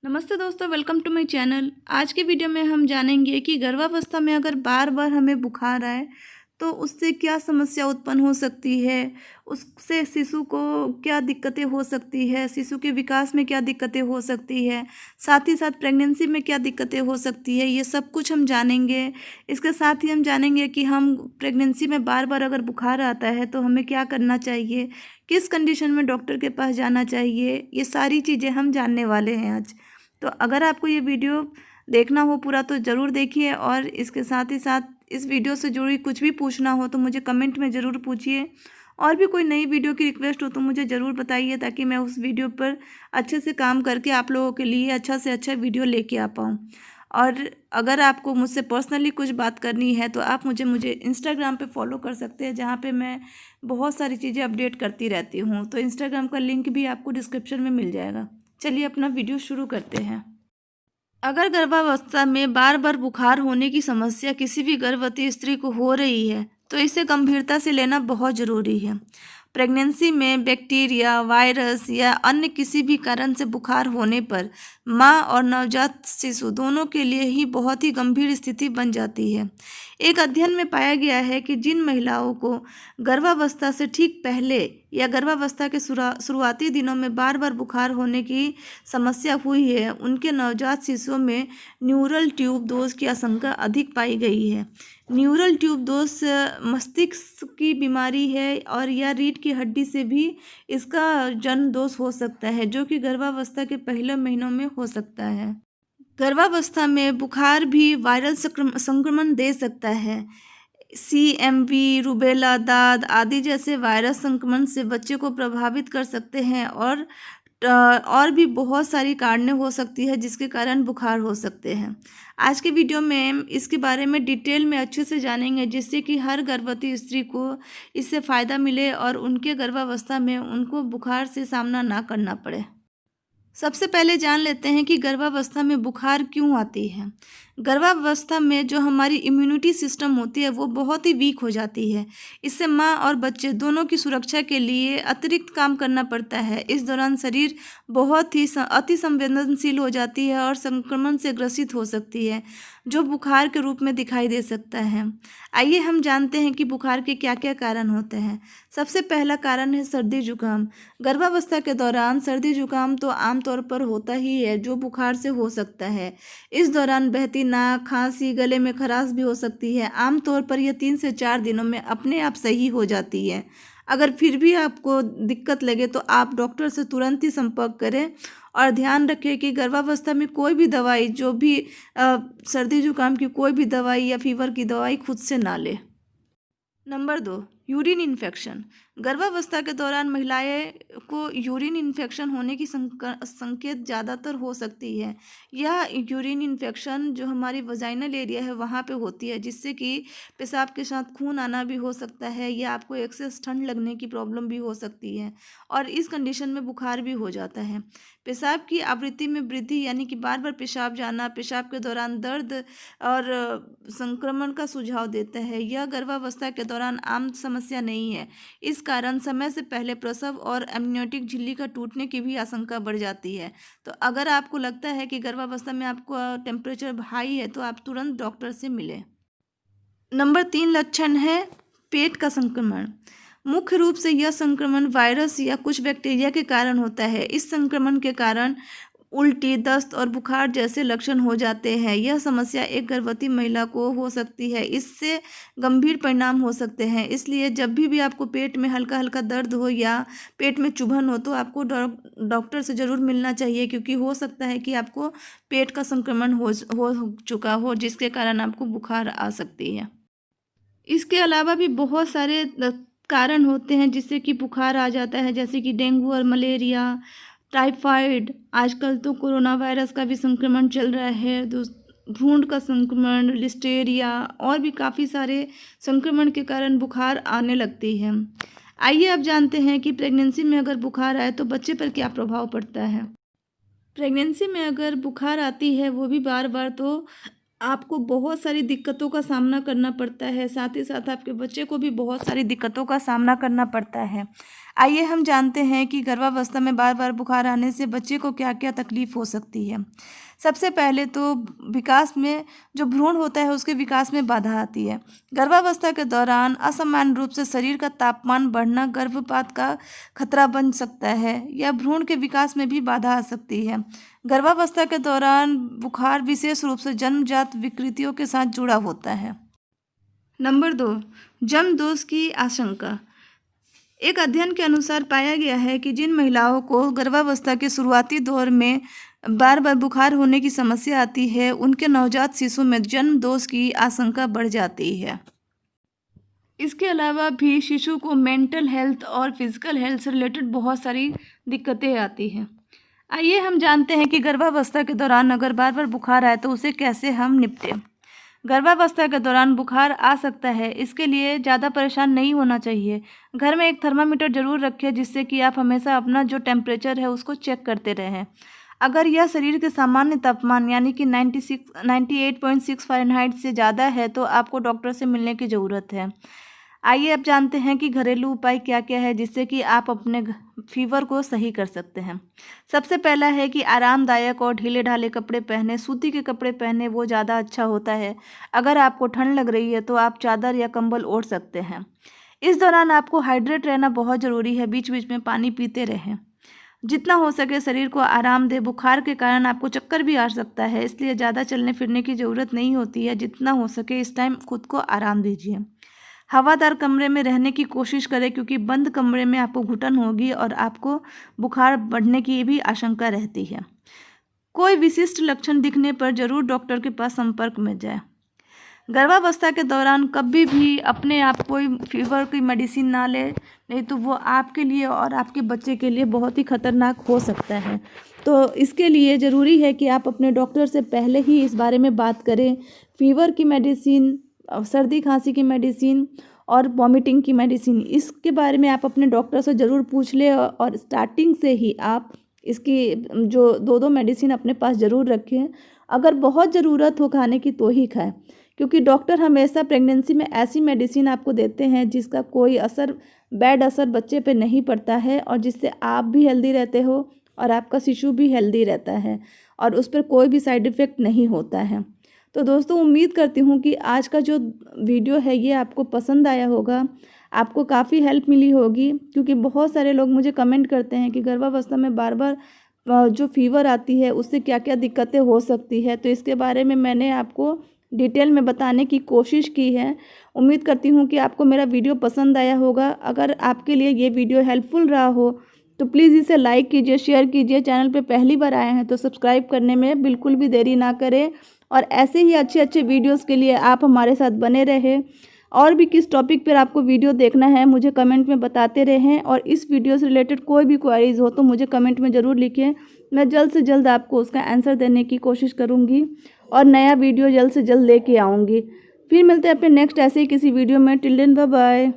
नमस्ते दोस्तों, welcome to my channel. आज के वीडियो में हम जानेंगे कि गर्भावस्था में अगर बार बार हमें बुखार आए तो उससे क्या समस्या उत्पन्न हो सकती है, उससे शिशु को क्या दिक्कतें हो सकती है, शिशु के विकास में क्या दिक्कतें हो सकती है, साथ ही साथ प्रेगनेंसी में क्या दिक्कतें हो सकती है, ये सब कुछ हम जानेंगे। इसके साथ ही हम जानेंगे कि हम प्रेगनेंसी में बार बार अगर बुखार आता है तो हमें क्या करना चाहिए, किस कंडीशन में डॉक्टर के पास जाना चाहिए, ये सारी चीज़ें हम जानने वाले हैं आज। तो अगर आपको ये वीडियो देखना हो पूरा तो ज़रूर देखिए, और इसके साथ ही साथ इस वीडियो से जुड़ी कुछ भी पूछना हो तो मुझे कमेंट में ज़रूर पूछिए, और भी कोई नई वीडियो की रिक्वेस्ट हो तो मुझे ज़रूर बताइए, ताकि मैं उस वीडियो पर अच्छे से काम करके आप लोगों के लिए अच्छा से अच्छा वीडियो लेके आ पाऊँ। और अगर आपको मुझसे पर्सनली कुछ बात करनी है तो आप मुझे इंस्टाग्राम पे फॉलो कर सकते हैं, जहाँ पे मैं बहुत सारी चीज़ें अपडेट करती रहती हूँ। तो इंस्टाग्राम का लिंक भी आपको डिस्क्रिप्शन में मिल जाएगा। चलिए अपना वीडियो शुरू करते हैं। अगर गर्भावस्था में बार बार बुखार होने की समस्या किसी भी गर्भवती स्त्री को हो रही है तो इसे गंभीरता से लेना बहुत ज़रूरी है। प्रेगनेंसी में बैक्टीरिया, वायरस या अन्य किसी भी कारण से बुखार होने पर माँ और नवजात शिशु दोनों के लिए ही बहुत ही गंभीर स्थिति बन जाती है। एक अध्ययन में पाया गया है कि जिन महिलाओं को गर्भावस्था से ठीक पहले या गर्भावस्था के शुरुआती दिनों में बार बार बुखार होने की समस्या हुई है, उनके नवजात शिशुओं में न्यूरल ट्यूब दोष की आशंका अधिक पाई गई है। न्यूरल ट्यूब दोष मस्तिष्क की बीमारी है, और यह रीढ़ की हड्डी से भी इसका जन्म दोष हो सकता है, जो कि गर्भावस्था के पहले महीनों में हो सकता है। गर्भावस्था में बुखार भी वायरल संक्रमण दे सकता है। CMV, रूबेला, दाद आदि जैसे वायरस संक्रमण से बच्चे को प्रभावित कर सकते हैं, और भी बहुत सारी कारणें हो सकती है जिसके कारण बुखार हो सकते हैं। आज के वीडियो में इसके बारे में डिटेल में अच्छे से जानेंगे, जिससे कि हर गर्भवती स्त्री को इससे फ़ायदा मिले और उनके गर्भावस्था में उनको बुखार से सामना ना करना पड़े। सबसे पहले जान लेते हैं कि गर्भावस्था में बुखार क्यों आती है। गर्भावस्था में जो हमारी इम्यूनिटी सिस्टम होती है वो बहुत ही वीक हो जाती है। इससे माँ और बच्चे दोनों की सुरक्षा के लिए अतिरिक्त काम करना पड़ता है। इस दौरान शरीर बहुत ही अति संवेदनशील हो जाती है और संक्रमण से ग्रसित हो सकती है, जो बुखार के रूप में दिखाई दे सकता है। आइए हम जानते हैं कि बुखार के क्या क्या कारण होते हैं। सबसे पहला कारण है सर्दी जुकाम। गर्भावस्था के दौरान सर्दी जुकाम तो आमतौर पर होता ही है, जो बुखार से हो सकता है। इस दौरान बहती नाक, खांसी, गले में खराश भी हो सकती है। आमतौर पर यह 3 से 4 दिनों में अपने आप सही हो जाती है। अगर फिर भी आपको दिक्कत लगे तो आप डॉक्टर से तुरंत ही संपर्क करें, और ध्यान रखें कि गर्भावस्था में कोई भी दवाई, जो भी सर्दी जुकाम की कोई भी दवाई या फीवर की दवाई खुद से ना लें। Number 2, urine infection. गर्भावस्था के दौरान महिलाएं को यूरिन इन्फेक्शन होने की संकेत ज़्यादातर हो सकती है। यह यूरिन इन्फेक्शन जो हमारी वजाइनल एरिया है वहाँ पे होती है, जिससे कि पेशाब के साथ खून आना भी हो सकता है, या आपको एक्सेस ठंड लगने की प्रॉब्लम भी हो सकती है, और इस कंडीशन में बुखार भी हो जाता है। पेशाब की आवृत्ति में वृद्धि, यानी कि बार बार पेशाब जाना, पेशाब के दौरान दर्द और संक्रमण का सुझाव देता है। यह गर्भावस्था के दौरान आम समस्या नहीं है। इस कारण समय से पहले प्रसव और एमनियोटिक झिल्ली का टूटने की भी आशंका बढ़ जाती है। तो अगर आपको लगता है कि गर्भावस्था में आपको टेम्परेचर हाई है तो आप तुरंत डॉक्टर से मिलें। नंबर 3 लक्षण है पेट का संक्रमण। मुख्य रूप से यह संक्रमण वायरस या कुछ बैक्टीरिया के कारण होता है। इस संक्रमण के कारण उल्टी, दस्त और बुखार जैसे लक्षण हो जाते हैं। यह समस्या एक गर्भवती महिला को हो सकती है। इससे गंभीर परिणाम हो सकते हैं। इसलिए जब भी आपको पेट में हल्का हल्का दर्द हो या पेट में चुभन हो तो आपको डॉक्टर से ज़रूर मिलना चाहिए, क्योंकि हो सकता है कि आपको पेट का संक्रमण हो चुका हो, जिसके कारण आपको बुखार आ सकती है। इसके अलावा भी बहुत सारे कारण होते हैं जिससे कि बुखार आ जाता है, जैसे कि डेंगू और मलेरिया, टाइफाइड, आजकल तो कोरोना वायरस का भी संक्रमण चल रहा है, भ्रूण का संक्रमण, लिस्टेरिया, और भी काफ़ी सारे संक्रमण के कारण बुखार आने लगती है। आइए अब जानते हैं कि प्रेगनेंसी में अगर बुखार आए तो बच्चे पर क्या प्रभाव पड़ता है। प्रेगनेंसी में अगर बुखार आती है, वो भी बार बार, तो आपको बहुत सारी दिक्कतों का सामना करना पड़ता है, साथ ही साथ आपके बच्चे को भी बहुत सारी दिक्कतों का सामना करना पड़ता है। आइए हम जानते हैं कि गर्भावस्था में बार बार बुखार आने से बच्चे को क्या क्या तकलीफ हो सकती है। सबसे पहले तो विकास में जो भ्रूण होता है उसके विकास में बाधा आती है। गर्भावस्था के दौरान असामान्य रूप से शरीर का तापमान बढ़ना गर्भपात का खतरा बन सकता है या भ्रूण के विकास में भी बाधा आ सकती है। गर्भावस्था के दौरान बुखार विशेष रूप से जन्मजात विकृतियों के साथ जुड़ा होता है। नंबर 2, जन्म दोष की आशंका। एक अध्ययन के अनुसार पाया गया है कि जिन महिलाओं को गर्भावस्था के शुरुआती दौर में बार बार बुखार होने की समस्या आती है, उनके नवजात शिशु में जन्म दोष की आशंका बढ़ जाती है। इसके अलावा भी शिशु को मेंटल हेल्थ और फिजिकल हेल्थ से रिलेटेड बहुत सारी दिक्कतें आती हैं। आइए हम जानते हैं कि गर्भावस्था के दौरान अगर बार बार बुखार आए तो उसे कैसे हम निपटें। गर्भावस्था के दौरान बुखार आ सकता है, इसके लिए ज़्यादा परेशान नहीं होना चाहिए। घर में एक थर्मामीटर ज़रूर रखें जिससे कि आप हमेशा अपना जो टेम्परेचर है उसको चेक करते रहें। अगर यह शरीर के सामान्य तापमान यानी कि 98.6 फ़ारेनहाइट से ज़्यादा है तो आपको डॉक्टर से मिलने की ज़रूरत है। आइए अब जानते हैं कि घरेलू उपाय क्या क्या है जिससे कि आप अपने फीवर को सही कर सकते हैं। सबसे पहला है कि आरामदायक और ढीले ढाले कपड़े पहने, सूती के कपड़े पहने वो ज़्यादा अच्छा होता है। अगर आपको ठंड लग रही है तो आप चादर या कंबल ओढ़ सकते हैं। इस दौरान आपको हाइड्रेट रहना बहुत ज़रूरी है, बीच बीच में पानी पीते रहें। जितना हो सके शरीर को आराम दे। बुखार के कारण आपको चक्कर भी आ सकता है, इसलिए ज़्यादा चलने फिरने की ज़रूरत नहीं होती है। जितना हो सके इस टाइम खुद को आराम दीजिए। हवादार कमरे में रहने की कोशिश करें क्योंकि बंद कमरे में आपको घुटन होगी और आपको बुखार बढ़ने की भी आशंका रहती है। कोई विशिष्ट लक्षण दिखने पर जरूर डॉक्टर के पास संपर्क में जाएं। गर्भावस्था के दौरान कभी भी अपने आप कोई फीवर की मेडिसिन ना ले, नहीं तो वो आपके लिए और आपके बच्चे के लिए बहुत ही खतरनाक हो सकता है। तो इसके लिए ज़रूरी है कि आप अपने डॉक्टर से पहले ही इस बारे में बात करें। फीवर की मेडिसिन, सर्दी खांसी की मेडिसिन और वॉमिटिंग की मेडिसिन, इसके बारे में आप अपने डॉक्टर से ज़रूर पूछ लें और स्टार्टिंग से ही आप इसकी जो दो मेडिसिन अपने पास ज़रूर रखें। अगर बहुत ज़रूरत हो खाने की तो ही खाएं, क्योंकि डॉक्टर हमेशा प्रेगनेंसी में ऐसी मेडिसिन आपको देते हैं जिसका कोई बैड असर बच्चे पे नहीं पड़ता है और जिससे आप भी हेल्दी रहते हो और आपका शिशु भी हेल्दी रहता है और उस पर कोई भी साइड इफ़ेक्ट नहीं होता है। तो दोस्तों, उम्मीद करती हूँ कि आज का जो वीडियो है ये आपको पसंद आया होगा, आपको काफ़ी हेल्प मिली होगी, क्योंकि बहुत सारे लोग मुझे कमेंट करते हैं कि गर्भावस्था में बार बार जो फीवर आती है उससे क्या क्या दिक्कतें हो सकती है। तो इसके बारे में मैंने आपको डिटेल में बताने की कोशिश की है। उम्मीद करती हूँ कि आपको मेरा वीडियो पसंद आया होगा। अगर आपके लिए ये वीडियो हेल्पफुल रहा हो तो प्लीज़ इसे लाइक कीजिए, शेयर कीजिए। चैनल पे पहली बार आए हैं तो सब्सक्राइब करने में बिल्कुल भी देरी ना करें और ऐसे ही अच्छे अच्छे वीडियोस के लिए आप हमारे साथ बने रहें। और भी किस टॉपिक पर आपको वीडियो देखना है मुझे कमेंट में बताते रहें और इस वीडियो से रिलेटेड कोई भी क्वेरीज हो तो मुझे कमेंट में ज़रूर लिखें। मैं जल्द से जल्द आपको उसका आंसर देने की कोशिश करूँगी और नया वीडियो जल्द से जल्द लेके आऊँगी। फिर मिलते हैं अपने नेक्स्ट ऐसे ही किसी वीडियो में। Till then bye bye.